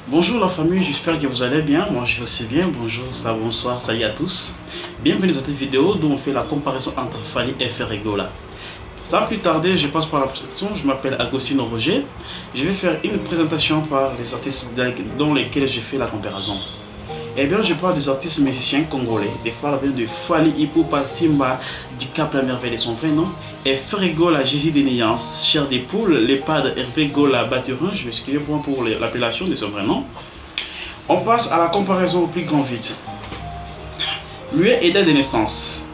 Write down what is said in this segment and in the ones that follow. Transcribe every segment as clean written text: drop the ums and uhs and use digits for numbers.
Bonjour la famille, j'espère que vous allez bien. Moi je vais aussi bien. Bonjour, ça, bonsoir, salut à tous. Bienvenue dans cette vidéo où on fait la comparaison entre Fally et Ferregola. Sans plus tarder, je passe par la présentation. Je m'appelle Agostino Roger. Je vais faire une présentation par les artistes dans lesquels j'ai fait la comparaison. Eh bien, je parle des artistes musiciens congolais. Des fois, bien de Fally Ipupa Simba, du Cap La Merveille de son vrai nom. Et Ferregola Jésus des Néances, Chair des Poules, l'EHPAD Hervé Gola Baturin, je vais expliquer pour l'appellation de son vrai nom. On passe à la comparaison au plus grand vite. Lieu et date de naissance.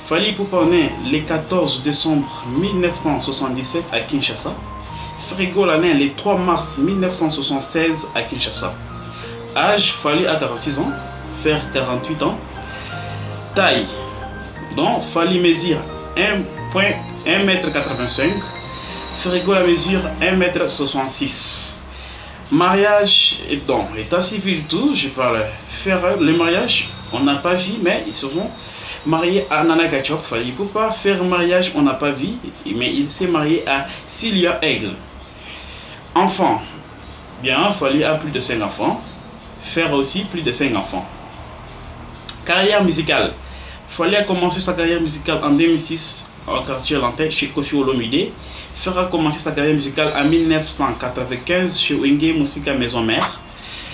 Fally Ipupa né le 14 décembre 1977 à Kinshasa. Ferregola né le 3 mars 1976 à Kinshasa. Âge, Fally à 46 ans, faire 48 ans. Taille, donc Fally mesure 1,85 m, Ferregola mesure 1,66 m. Mariage, et donc, état civil tout, je parle faire le mariage, on n'a pas vu, mais ils se sont mariés à Nana Kachop. Fally Ipupa faire mariage, on n'a pas vu, mais il s'est marié à Cilia Aigle. Enfant, bien, Fally a plus de 5 enfants. Faire aussi plus de 5 enfants. Carrière musicale. Fally a commencé sa carrière musicale en 2006 au quartier Lantais chez Koffi Olomide. Faire a commencé sa carrière musicale en 1995 chez Wenge Musica Maison Mère.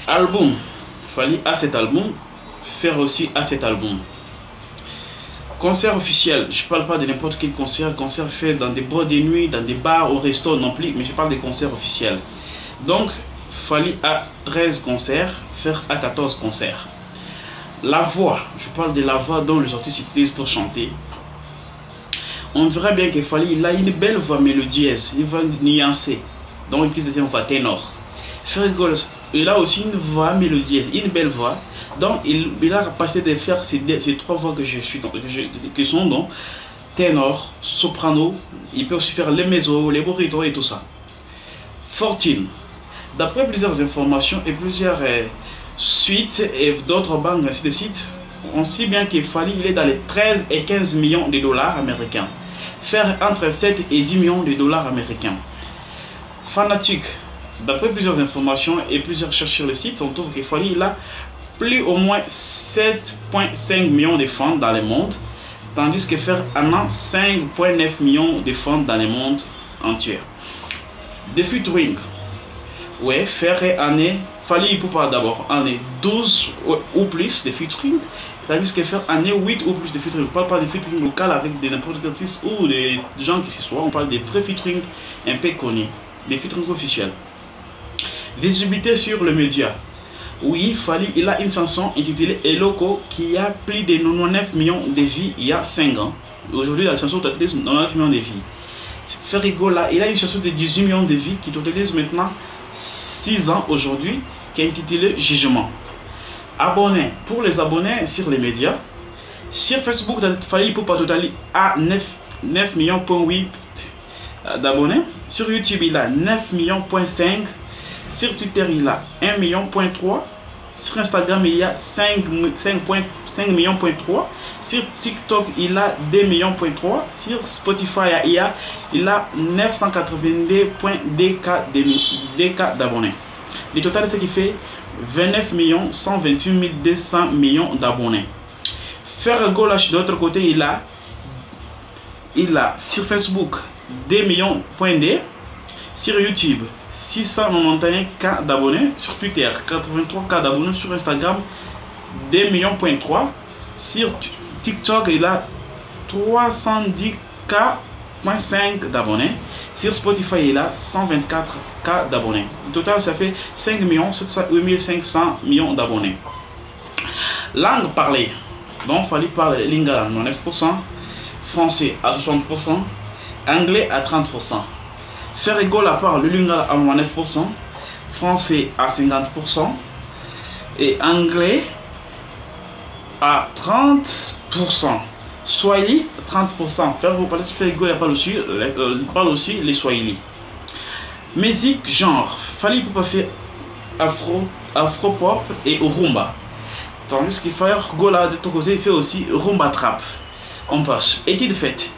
Album. Fally a cet album. Faire aussi a cet album. Concert officiel. Je ne parle pas de n'importe quel concert. Concert fait dans des boîtes de nuit, dans des bars, au resto non plus. Mais je parle des concerts officiels. Donc, Fally a 13 concerts, faire à 14 concerts. La voix, je parle de la voix dont les artistes utilisent pour chanter. On verra bien que Fally il a une belle voix mélodieuse, une voix nuancée, donc il utilise une voix ténor. Ferregola, il a aussi une voix mélodieuse, une belle voix, donc il a la capacité de faire ces trois voix que je suis, qui sont donc ténor, soprano. Il peut aussi faire les mezzo, les barytons et tout ça. Fortune. D'après plusieurs informations et plusieurs suites et d'autres banques ainsi de suite, on sait bien que Fally il est dans les 13 et 15 millions de dollars américains. Faire entre 7 et 10 millions de dollars américains. Fanatique. D'après plusieurs informations et plusieurs recherches sur le site, on trouve que Fally il a plus au moins 7,5 millions de fans dans le monde, tandis que faire un an 5,9 millions de fans dans le monde entier. The featuring. Ouais, faire année, Fally Ipupa d'abord, année 12 ou plus de featuring, tandis que faire année 8 ou plus de featuring. On ne parle pas de featuring local avec des n'importe quel artiste ou des gens qui se soient, on parle des vrais featuring un peu connus, des featuring officiels. Visibilité sur le média. Oui, Fally il a une chanson intitulée Eloko qui a plus de 99 millions de vues il y a 5 ans. Aujourd'hui, la chanson totalise 99 millions de vues. Ferregola, il a une chanson de 18 millions de vues qui totalise maintenant 6 ans aujourd'hui, qui est intitulé Jugement. Abonnés. Pour les abonnés sur les médias, sur Facebook, Fally Ipupa totalise à 9 millions d'abonnés. Sur YouTube, il a 9 millions. Sur Twitter, il a 1 million. Sur Instagram, il y a 5 millions. Sur TikTok, il a 2 millions. Sur Spotify, il a 982.2K d'abonnés. Le total, c'est qui fait 29 128 200 millions d'abonnés. Ferregola, de l'autre côté, il a sur Facebook 2 millions. Sur YouTube, 691K d'abonnés. Sur Twitter, 83K d'abonnés. Sur Instagram, 2 millions. Sur TikTok, il a 310K.5 d'abonnés. Sur Spotify, il a 124K d'abonnés. Au total, ça fait 5 708 500 d'abonnés. Langue parlée. Donc, Fally parle lingala à 9%, français à 60%, anglais à 30%. Ferregola parle le lingala à 9%, français à 50% et anglais à 30%. Swahili 30%. Ferregola parle aussi les Swahili. Musique genre. Fally Ipupa fait afro-pop et rumba. Tandis que Ferregola de ton côté il fait aussi rumba trap. On passe. Études faites.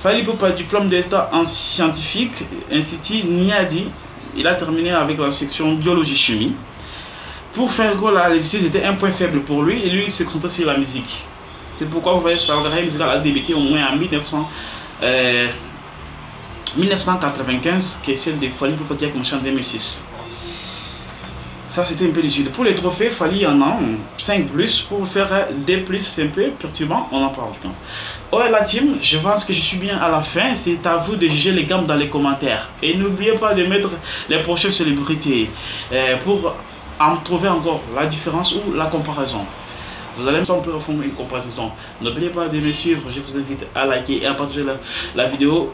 Fally Ipupa diplôme d'état en scientifique, Institut Niadi. Il a terminé avec la section biologie-chimie. Pour Fergo, là, les études étaient un point faible pour lui et lui il se concentrait sur la musique. C'est pourquoi vous voyez sa carrière musicale a débuté au moins en 1995, qui est celle de Fally Ipupa qui a commencé en 2006. Ça c'était un peu lucide. Pour les trophées, Fally en a 5 plus. Pour faire des plus, c'est un peu perturbant, on en parle. Ouais la team, je pense que je suis bien à la fin. C'est à vous de juger les gammes dans les commentaires. Et n'oubliez pas de mettre les prochaines célébrités pour en trouver encore la différence ou la comparaison. Vous allez me faire une comparaison. N'oubliez pas de me suivre, je vous invite à liker et à partager la vidéo.